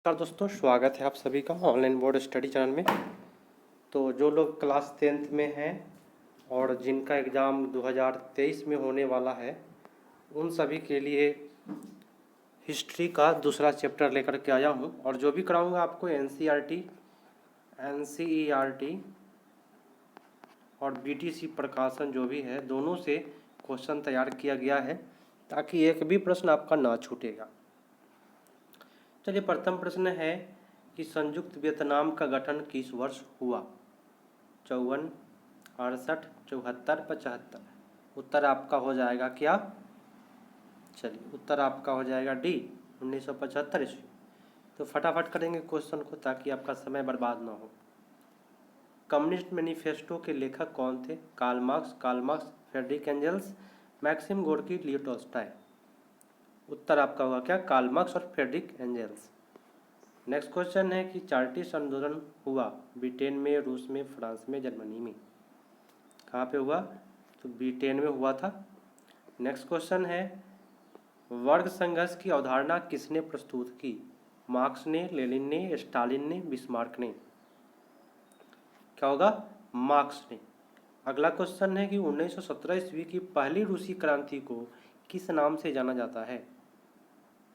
नमस्कार दोस्तों, स्वागत है आप सभी का ऑनलाइन बोर्ड स्टडी चैनल में। तो जो लोग क्लास 10th में हैं और जिनका एग्ज़ाम 2023 में होने वाला है, उन सभी के लिए हिस्ट्री का दूसरा चैप्टर लेकर के आया हूं। और जो भी कराऊंगा आपको एनसीईआरटी और बीटीसी प्रकाशन जो भी है, दोनों से क्वेश्चन तैयार किया गया है ताकि एक भी प्रश्न आपका ना छूटेगा। चलिए, प्रथम प्रश्न है कि संयुक्त वियतनाम का गठन किस वर्ष हुआ? 54, 68, 74, 75। उत्तर आपका हो जाएगा क्या? चलिए, उत्तर आपका हो जाएगा डी, 1975 ईस्वी। तो फटाफट करेंगे क्वेश्चन को ताकि आपका समय बर्बाद ना हो। कम्युनिस्ट मैनिफेस्टो के लेखक कौन थे? Karl Marx, Friedrich Engels, Maxim Gorky, Leo Tolstoy. उत्तर आपका होगा क्या? कार्ल मार्क्स और फ्रेडरिक एंजल्स। नेक्स्ट क्वेश्चन है कि चार्टिस्ट आंदोलन हुआ ब्रिटेन में, रूस में, फ्रांस में, जर्मनी में। कहाँ पे हुआ? तो ब्रिटेन में हुआ था। नेक्स्ट क्वेश्चन है वर्ग संघर्ष की अवधारणा किसने प्रस्तुत की? मार्क्स ने, लेनिन ने, स्टालिन ने, बिस्मार्क ने। क्या होगा? मार्क्स ने। अगला क्वेश्चन है कि 1917 ईस्वी की पहली रूसी क्रांति को किस नाम से जाना जाता है?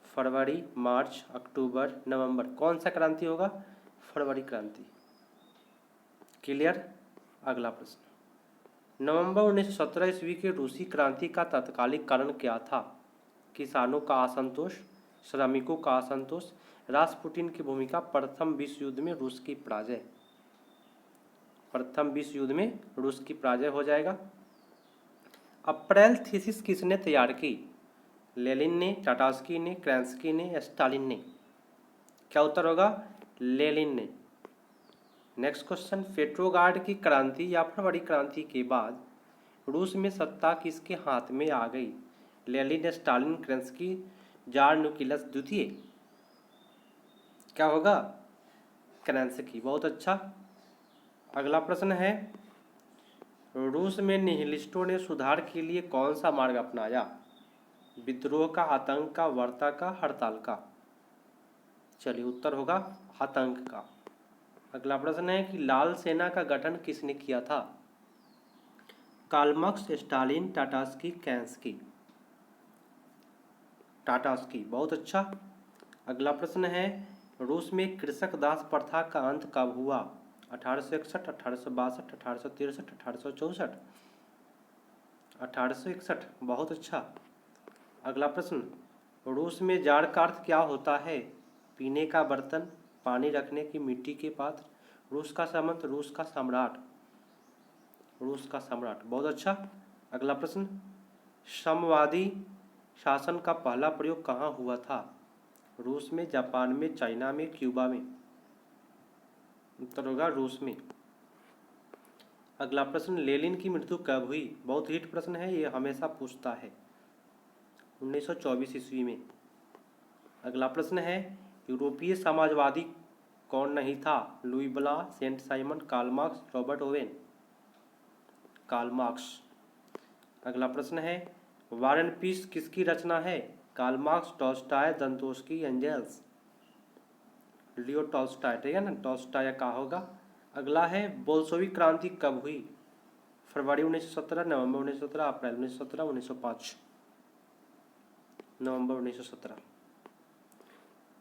फरवरी, मार्च, अक्टूबर, नवंबर। कौन सा क्रांति होगा? फरवरी क्रांति। क्लियर? अगला प्रश्न, नवंबर 1917 ईस्वी की रूसी क्रांति का तत्कालिक कारण क्या था? किसानों का असंतोष, श्रमिकों का असंतोष, रासपुटिन की भूमिका, प्रथम विश्व युद्ध में रूस की पराजय। प्रथम विश्व युद्ध में रूस की पराजय हो जाएगा। अप्रैल थीसिस किसने तैयार की? लेनिन ने, टाटास्की ने, क्रेंस्की ने, स्टालिन ने। क्या उत्तर होगा? लेनिन ने। नेक्स्ट क्वेश्चन, पेट्रोग्राड की क्रांति या फरवरी क्रांति के बाद रूस में सत्ता किसके हाथ में आ गई? लेनिन, स्टालिन, क्रेंस्की, जार निकोलस द्वितीय। क्या होगा? क्रेंस्की। बहुत अच्छा। अगला प्रश्न है रूस में निहिलिस्टों ने सुधार के लिए कौन सा मार्ग अपनाया? विद्रोह का, आतंक का, वार्ता का, हड़ताल का। चलिए, उत्तर होगा आतंक का। अगला प्रश्न है कि लाल सेना का गठन किसने किया था? Karl Marx, Stalin, Trotsky, Kerensky. Trotsky. बहुत अच्छा। अगला प्रश्न है रूस में कृषक दास प्रथा का अंत कब हुआ? 1861, 1862, 1863, 1864। 1861। बहुत अच्छा। अगला प्रश्न, रूस में जार का अर्थ क्या होता है? पीने का बर्तन, पानी रखने की मिट्टी के पात्र, रूस का सामंत, रूस का सम्राट। रूस का सम्राट। बहुत अच्छा। अगला प्रश्न, साम्यवादी शासन का पहला प्रयोग कहाँ हुआ था? रूस में, जापान में, चाइना में, क्यूबा में। उत्तर होगा रूस में। अगला प्रश्न, लेनिन की मृत्यु कब हुई? बहुत हिट प्रश्न है, ये हमेशा पूछता है। 1924 ईस्वी में। अगला प्रश्न है यूरोपीय समाजवादी कौन नहीं था? Louis Blanc, Saint Simon, Karl Marx, Robert Owen. Karl Marx. अगला प्रश्न है वार एंड पीस किसकी रचना है? Karl Marx, Tolstoy, Dostoevsky, Engels. Leo Tolstoy. ठीक है ना, टॉल्स्टॉय का होगा। अगला है बोल्शेविक क्रांति कब हुई? फरवरी 1917, नवंबर 1917, अप्रैल 1917, 1905। नवंबर 1917।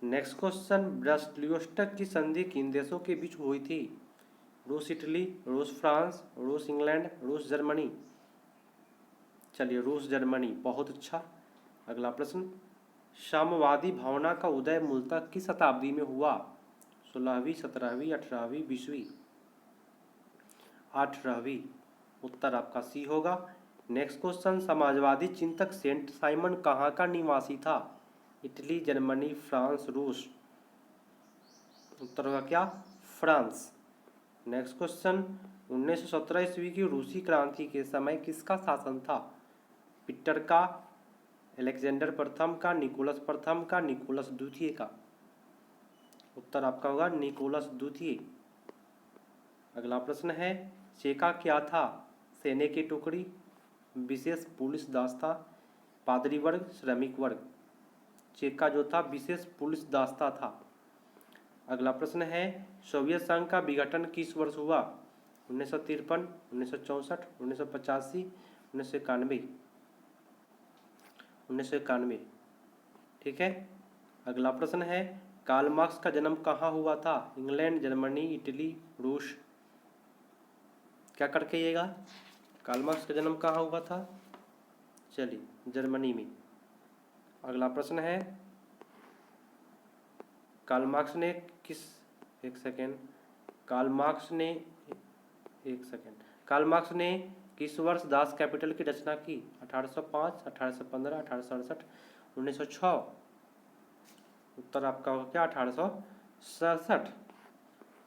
नेक्स्ट क्वेश्चन, ब्रेस्ट-लियोस्टक की संधि किन देशों के बीच हुई थी? रूस इटली, रूस फ्रांस, रूस इंग्लैंड, रूस जर्मनी। चलिए, रूस जर्मनी। बहुत अच्छा। अगला प्रश्न, साम्यवादी भावना का उदय मूलतः किस शताब्दी में हुआ? 16वीं, 17वीं, 18वीं, 20वीं। 18वीं। उत्तर आपका सी होगा। नेक्स्ट क्वेश्चन, समाजवादी चिंतक सेंट साइमन कहाँ का निवासी था? इटली, जर्मनी, फ्रांस, रूस। उत्तर होगा क्या? फ्रांस। नेक्स्ट क्वेश्चन, 1917 ईस्वी की रूसी क्रांति के समय किसका शासन था? पीटर का, अलेक्जेंडर प्रथम का, निकोलस प्रथम का, निकोलस द्वितीय का। उत्तर आपका होगा निकोलस द्वितीय। अगला प्रश्न है चेका क्या था? सैन्य की टुकड़ी, विशेष पुलिस दास्ता, पादरी वर्ग, श्रमिक वर्ग। चेका जो था विशेष पुलिस दास्ता था। अगला प्रश्न है सोवियत संघ का विघटन किस वर्ष हुआ? 1953, 1964, 1985, 1991। 1991, ठीक है। अगला प्रश्न है कार्ल मार्क्स का जन्म कहाँ हुआ था? इंग्लैंड, जर्मनी, इटली, रूस। क्या करके आइएगा, कार्ल मार्क्स का जन्म कहाँ हुआ था? चलिए जर्मनी में। अगला प्रश्न है कार्ल मार्क्स ने किस एक सेकेंड कार्ल मार्क्स ने कार्ल मार्क्स ने किस वर्ष दास कैपिटल की रचना की? 1805, 1815, 1868, 1906। उत्तर आपका होगा क्या? 1867।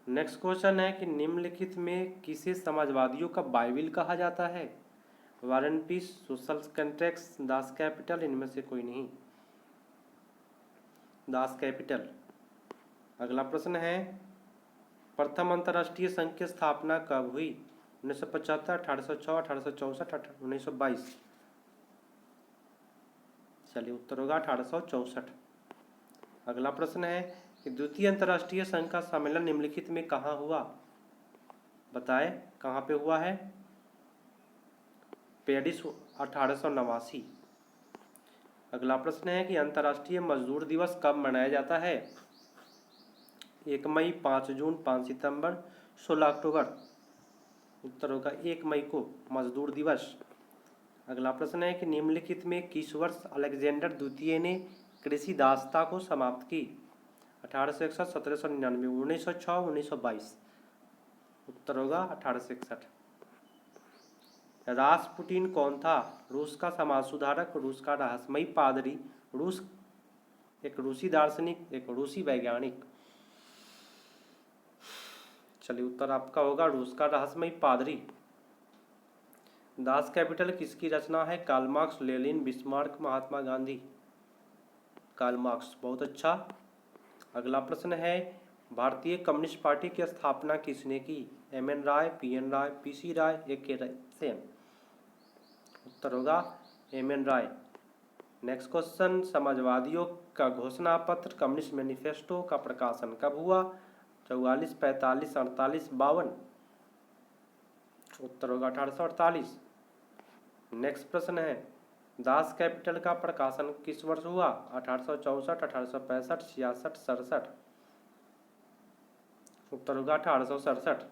नेक्स्ट क्वेश्चन है कि निम्नलिखित में किसे समाजवादियों का बाइबिल कहा जाता है? War and Peace, Social Contracts, Das Kapital, इनमें से कोई नहीं। Das Kapital. अगला प्रश्न है प्रथम अंतर्राष्ट्रीय संघ की स्थापना कब हुई? 1975, 1806, 1864, 1922। चलिए उत्तर होगा 1864। अगला प्रश्न है कि द्वितीय अंतर्राष्ट्रीय संघ का सम्मेलन निम्नलिखित में कहाँ हुआ? बताएं कहाँ पे हुआ है? पेरिस, 1889। अगला प्रश्न है कि अंतर्राष्ट्रीय मजदूर दिवस कब मनाया जाता है? 1 मई, 5 जून, 5 सितंबर, 16 अक्टूबर। उत्तर होगा 1 मई को मजदूर दिवस। अगला प्रश्न है कि निम्नलिखित में किस वर्ष अलेक्जेंडर द्वितीय ने कृषि दासता को समाप्त की? 1861, 1799, 1906, 1922। उत्तर होगा 1861। रासपुटिन कौन था? रूस का समाज सुधारक, रूस का रहस्यमयी पादरी, एक रूसी दार्शनिक, एक रूसी वैज्ञानिक। चलिए उत्तर आपका होगा रूस का रहस्यमयी पादरी। दास कैपिटल किसकी रचना है? Karl marks, Lenin, Bismarck, Mahatma Gandhi. Karl Marx, बहुत अच्छा। अगला प्रश्न है भारतीय कम्युनिस्ट पार्टी की स्थापना किसने की? एम.एन. राय, पी.एन. राय, पी.सी. राय, ए.के. सेन। उत्तर होगा एम.एन. राय। नेक्स्ट क्वेश्चन समाजवादियों का घोषणा पत्र कम्युनिस्ट मैनिफेस्टो का प्रकाशन कब हुआ? 44, 45, 48, 52। उत्तर होगा 1848। नेक्स्ट प्रश्न है दास कैपिटल का प्रकाशन किस वर्ष हुआ? 1864, 1865, 66, 67। उत्तर होगा 1867।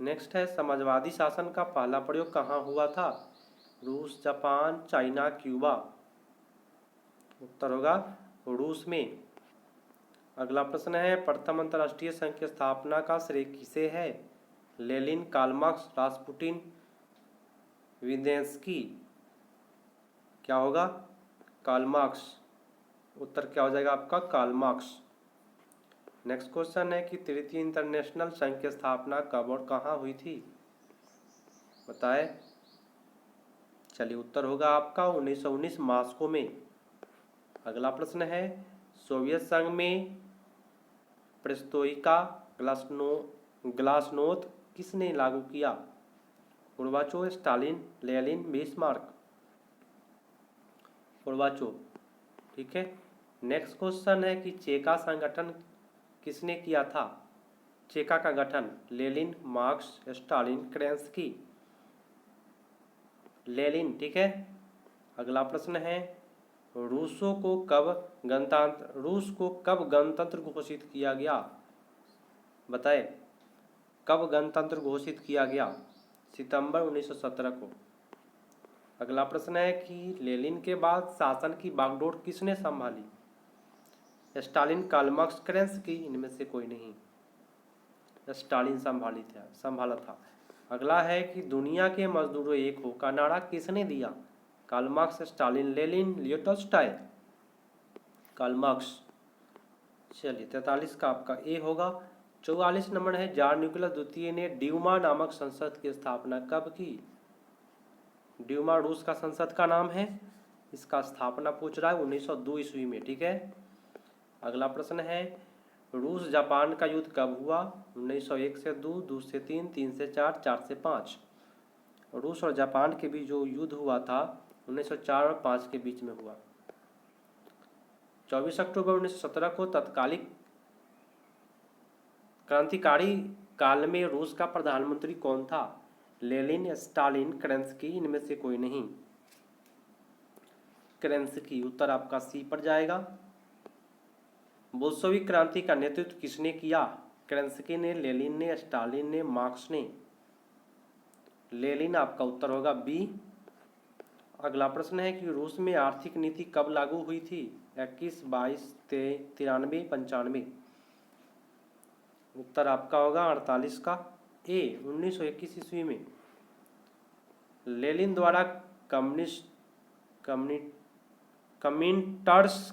नेक्स्ट है समाजवादी शासन का पहला प्रयोग कहाँ हुआ था? रूस, जापान, चाइना, क्यूबा। उत्तर होगा रूस में। अगला प्रश्न है प्रथम अंतर्राष्ट्रीय संघ की स्थापना का श्रेय किसे है? लेनिन, कार्ल मार्क्स, रासपुटिन, विदेंस्की। क्या होगा? Karl Marx. उत्तर क्या हो जाएगा आपका? Karl Marx. नेक्स्ट क्वेश्चन है कि तृतीय इंटरनेशनल संघ की स्थापना कब और कहाँ हुई थी? बताएं। चलिए उत्तर होगा आपका 1919 मॉस्को में। अगला प्रश्न है सोवियत संघ में पेरेस्ट्रोइका ग्लासनोद किसने लागू किया? Gorbachev, Stalin, Lenin, Bismarck. Gorbachev, ठीक है। नेक्स्ट क्वेश्चन है कि चेका संगठन किसने किया था? चेका का गठन लेनिन, मार्क्स, स्टालिन, केरेंस्की। लेनिन, ठीक है। अगला प्रश्न है रूस को कब गणतंत्र घोषित किया गया? बताएं कब गणतंत्र घोषित किया गया? सितंबर 1917 को। अगला प्रश्न है कि लेनिन के बाद शासन की बागडोर किसने संभाली? स्टालिन, कार्ल मार्क्स, केरेंस्की, इनमें से कोई नहीं। स्टालिन संभाला था। अगला है कि दुनिया के मजदूरों एक हो का नारा किसने दिया? Karl Marx, Stalin, Lenin, Leo Tolstoy. Karl Marx. चलिए 43 का आपका ए होगा। 44 नंबर है जार निकोलस द्वितीय ने ड्यूमा नामक संसद की स्थापना कब की? ड्यूमा रूस का संसद का नाम है। इसका स्थापना पूछ रहा है 1902 ईस्वी में, ठीक है। अगला प्रश्न है रूस जापान का युद्ध कब हुआ? 1901 से 2, 2 से 3, 3 से 4, 4 से 5। रूस और जापान के बीच जो युद्ध हुआ था 1904 और 5 के बीच में हुआ। 24 अक्टूबर 1917 को तत्कालिक क्रांतिकारी काल में रूस का प्रधानमंत्री कौन था? लेनिन, स्टालिन, केरेंस्की, इनमें से कोई नहीं। केरेंस्की, उत्तर आपका सी पर जाएगा। बोल्शेविक क्रांति का नेतृत्व किसने किया? केरेंस्की ने, लेनिन ने, स्टालिन ने, मार्क्स ने। लेनिन आपका उत्तर होगा बी। अगला प्रश्न है कि रूस में आर्थिक नीति कब लागू हुई थी? 21, 22, 93, 95। उत्तर आपका होगा 48 का ए, 1921 ईस्वी में। लेनिन द्वारा कम्युनिस्ट्स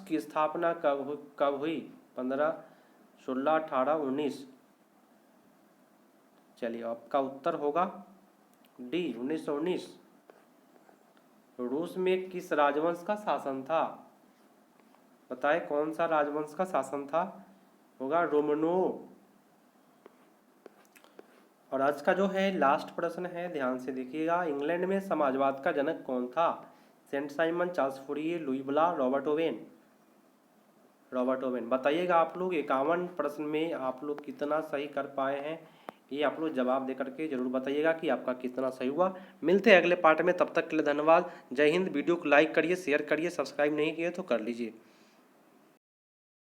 की स्थापना कब हुई? 15, 16, 18, 19। चलिए आपका उत्तर होगा डी, 1919। रूस में किस राजवंश का शासन था? बताए कौन सा राजवंश का शासन था? होगा रोमनोव। और आज का जो है लास्ट प्रश्न है, ध्यान से देखिएगा। इंग्लैंड में समाजवाद का जनक कौन था? Saint Simon, Charles Fourier, Louis Blanc, Robert Owen. Robert Owen. बताइएगा आप लोग 51 प्रश्न में आप लोग कितना सही कर पाए हैं, ये आप लोग जवाब दे करके जरूर बताइएगा कि आपका कितना सही हुआ। मिलते हैं अगले पार्ट में, तब तक के लिए धन्यवाद। जय हिंद। वीडियो को लाइक करिए, शेयर करिए, सब्सक्राइब नहीं किए तो कर लीजिए।